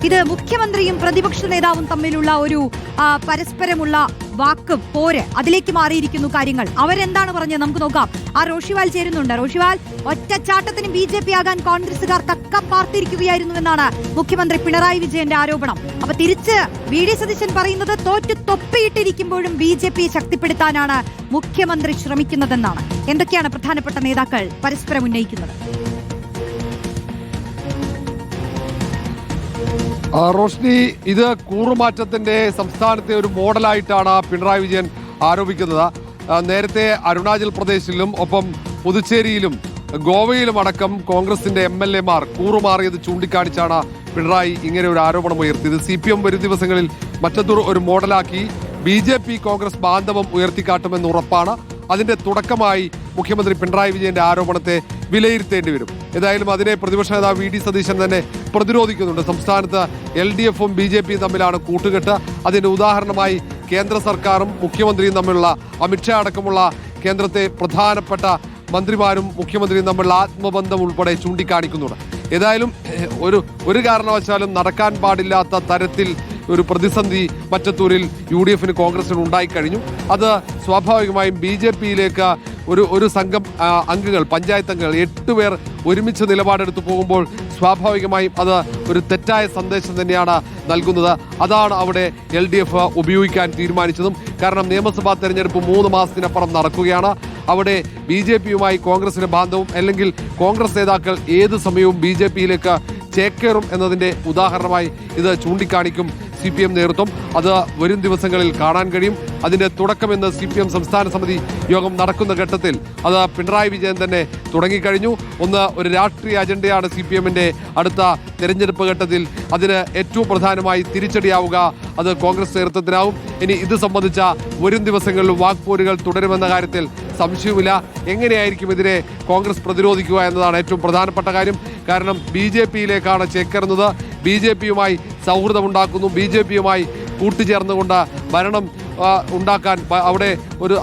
ഇത് മുഖ്യമന്ത്രിയും പ്രതിപക്ഷ നേതാവും തമ്മിലുള്ള ഒരു പരസ്പരമുള്ള വാക്ക് പോര് അതിലേക്ക് മാറിയിരിക്കുന്നു കാര്യങ്ങൾ. അവരെന്താണ് പറഞ്ഞത് നമുക്ക് നോക്കാം. റോഷിവാൽ ചേരുന്നുണ്ട്. റോഷിവാൽ, ഒറ്റച്ചാട്ടത്തിന് BJP ആകാൻ കോൺഗ്രസുകാർ തക്കം പാർത്തിരിക്കുകയായിരുന്നുവെന്നാണ് മുഖ്യമന്ത്രി പിണറായി വിജയന്റെ ആരോപണം. അപ്പൊ തിരിച്ച് VD സതീശൻ പറയുന്നത് തോറ്റു തൊപ്പിയിട്ടിരിക്കുമ്പോഴും BJP ശക്തിപ്പെടുത്താനാണ് മുഖ്യമന്ത്രി ശ്രമിക്കുന്നതെന്നാണ്. എന്തൊക്കെയാണ് പ്രധാനപ്പെട്ട നേതാക്കൾ പരസ്പരം ഉന്നയിക്കുന്നത്? റോഷ്നി, ഇത് കൂറുമാറ്റത്തിന്റെ സംസ്ഥാനത്തെ ഒരു മോഡലായിട്ടാണ് പിണറായി വിജയൻ ആരോപിക്കുന്നത്. നേരത്തെ അരുണാചൽ പ്രദേശിലും ഒപ്പം പുതുച്ചേരിയിലും ഗോവയിലും അടക്കം കോൺഗ്രസിന്റെ MLA മാർ കൂറുമാറിയത് ചൂണ്ടിക്കാണിച്ചാണ് പിണറായി ഇങ്ങനെ ഒരു ആരോപണം ഉയർത്തിയത്. CPM വരും ദിവസങ്ങളിൽ മറ്റൊരു ഒരു മോഡലാക്കി BJP കോൺഗ്രസ് ബാന്ധവം ഉയർത്തിക്കാട്ടുമെന്ന് ഉറപ്പാണ്. അതിന്റെ തുടക്കമായി മുഖ്യമന്ത്രി പിണറായി വിജയന്റെ ആരോപണത്തെ വിലയിരുത്തേണ്ടി വരും. ഏതായാലും അതിനെ പ്രതിപക്ഷ നേതാവ് VD സതീശൻ തന്നെ പ്രതിരോധിക്കുന്നുണ്ട്. സംസ്ഥാനത്ത് LDF-ഉം BJP-യും തമ്മിലാണ് കൂട്ടുകെട്ട്. അതിന്റെ ഉദാഹരണമായി കേന്ദ്ര സർക്കാരും മുഖ്യമന്ത്രിയും തമ്മിലുള്ള അമിത്ഷാ അടക്കമുള്ള കേന്ദ്രത്തെ പ്രധാനപ്പെട്ട മന്ത്രിമാരും മുഖ്യമന്ത്രിയും തമ്മിലുള്ള ആത്മബന്ധം ഉൾപ്പെടെ ചൂണ്ടിക്കാണിക്കുന്നുണ്ട്. ഏതായാലും ഒരു കാരണവശാലും നടക്കാൻ പാടില്ലാത്ത തരത്തിൽ ഒരു പ്രതിസന്ധി മറ്റത്തൂരിൽ UDF-ന് കോൺഗ്രസിന് ഉണ്ടായിക്കഴിഞ്ഞു. അത് സ്വാഭാവികമായും BJP-യിലേക്ക് ഒരു സംഘം അംഗങ്ങൾ, പഞ്ചായത്ത് അംഗങ്ങൾ 8 പേർ ഒരുമിച്ച് നിലപാടെടുത്തു പോകുമ്പോൾ സ്വാഭാവികമായും അത് ഒരു തെറ്റായ സന്ദേശം തന്നെയാണ് നൽകുന്നത്. അതാണ് അവിടെ LDF ഉപയോഗിക്കാൻ തീരുമാനിച്ചതും. കാരണം നിയമസഭാ തെരഞ്ഞെടുപ്പ് 3 മാസത്തിനപ്പുറം നടക്കുകയാണ്. അവിടെ BJP-യുമായി കോൺഗ്രസിന് ബാന്ധവും അല്ലെങ്കിൽ കോൺഗ്രസ് നേതാക്കൾ ഏത് സമയവും BJP-യിലേക്ക് ചേക്കേറും എന്നതിന്റെ ഉദാഹരണമായി ഇത് ചൂണ്ടിക്കാണിക്കും CPM നേതൃത്വം. അത് വരും ദിവസങ്ങളിൽ കാണാൻ കഴിയും. അതിന്റെ തുടക്കമെന്ന് CPM സംസ്ഥാന സമിതി യോഗം നടക്കുന്ന ഘട്ടത്തിൽ അത് പിണറായി വിജയൻ തന്നെ തുടങ്ങിക്കഴിഞ്ഞു. ഒരു രാഷ്ട്രീയ അജണ്ടയാണ് CPM-ന്റെ അടുത്ത തെരഞ്ഞെടുപ്പ് ഘട്ടത്തിൽ. അതിന് ഏറ്റവും പ്രധാനമായി തിരിച്ചടിയാവുക അത് കോൺഗ്രസ് നേതൃത്വത്തിനാവും. ഇനി ഇത് സംബന്ധിച്ച വരും ദിവസങ്ങളിൽ വാക്പോരുകൾ തുടരുമെന്ന കാര്യത്തിൽ സംശയവുമില്ല. എങ്ങനെയായിരിക്കും ഇതിനെ കോൺഗ്രസ് പ്രതിരോധിക്കുക എന്നതാണ് ഏറ്റവും പ്രധാനപ്പെട്ട കാര്യം. കാരണം BJP-യിലേക്കാണ് ചേക്കേറുന്നത്. BJP-യുമായി സൗഹൃദമുണ്ടാക്കുന്നു. BJP-യുമായി കൂട്ടുചേർന്നുകൊണ്ട് ഭരണം ഉണ്ടാക്കാൻ അവിടെ ഒരു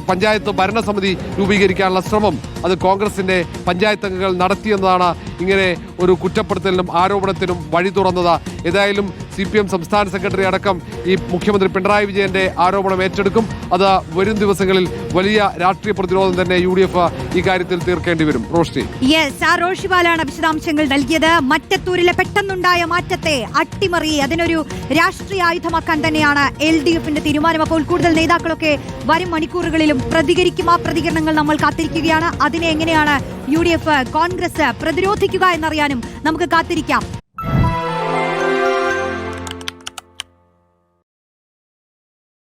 പഞ്ചായത്ത് ഭരണസമിതി രൂപീകരിക്കാനുള്ള ശ്രമം അത് കോൺഗ്രസിന്റെ പഞ്ചായത്ത് അംഗങ്ങൾ നടത്തിയെന്നതാണ് ഇങ്ങനെ ഒരു കുറ്റപ്പെടുത്തലിനും ആരോപണത്തിനും വഴി തുറന്നത്. ഏതായാലും CPM സംസ്ഥാന സെക്രട്ടറി അടക്കം ഈ മുഖ്യമന്ത്രി പിണറായി വിജയന്റെ ആരോപണം ഏറ്റെടുക്കും. അത് വരും ദിവസങ്ങളിൽ വലിയ രാഷ്ട്രീയ പ്രതിരോധം തന്നെ UDF ഈ കാര്യത്തിൽ തീർക്കേണ്ടി വരും. റോഷ്നി, റോഷിവാലാണ് വിശദാംശങ്ങൾ നൽകിയത്. മറ്റത്തൂരിലെ പെട്ടെന്നുണ്ടായ മാറ്റത്തെ അട്ടിമറി അതിനൊരു രാഷ്ട്രീയ ആയുധമാക്കാൻ തന്നെയാണ് LDF-ന്റെ തീരുമാനം. അപ്പോൾ കൂടുതൽ നേതാക്കളൊക്കെ വരും മണിക്കൂറുകളിലും പ്രതികരിക്കും. ആ പ്രതികരണങ്ങൾ നമ്മൾ കാത്തിരിക്കുകയാണ്. അതിനെ എങ്ങനെയാണ് UDF കോൺഗ്രസ് പ്രതിരോധിക്കുക എന്നറിയാനും നമുക്ക് കാത്തിരിക്കാം.